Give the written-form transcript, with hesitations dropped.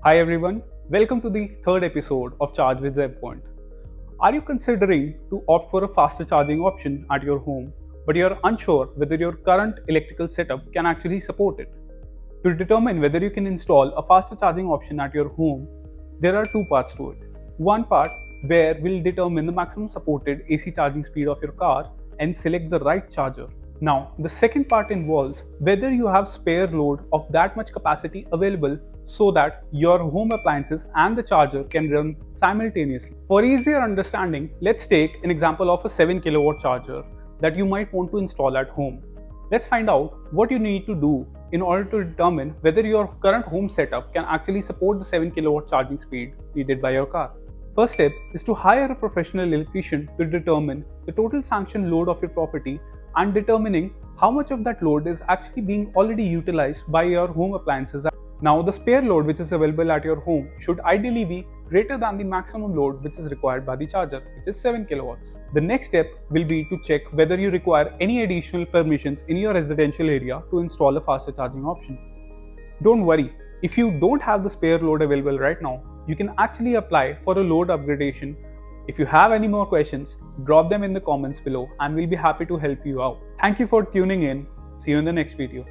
Hi everyone, welcome to the third episode of Charge with Zevpoint. Are you considering to opt for a faster charging option at your home, but you're unsure whether your current electrical setup can actually support it? To determine whether you can install a faster charging option at your home, there are two parts to it. One part where we'll determine the maximum supported AC charging speed of your car and select the right charger. Now, the second part involves whether you have spare load of that much capacity available so that your home appliances and the charger can run simultaneously. For easier understanding, let's take an example of a 7 kilowatt charger that you might want to install at home. Let's find out what you need to do in order to determine whether your current home setup can actually support the 7 kilowatt charging speed needed by your car. First step is to hire a professional electrician to determine the total sanctioned load of your property and determining how much of that load is actually being already utilized by your home appliances. Now, the spare load which is available at your home should ideally be greater than the maximum load which is required by the charger, which is 7 kilowatts. The next step will be to check whether you require any additional permissions in your residential area to install a faster charging option. Don't worry, if you don't have the spare load available right now, you can actually apply for a load upgradation. If you have any more questions, drop them in the comments below and we'll be happy to help you out. Thank you for tuning in. See you in the next video.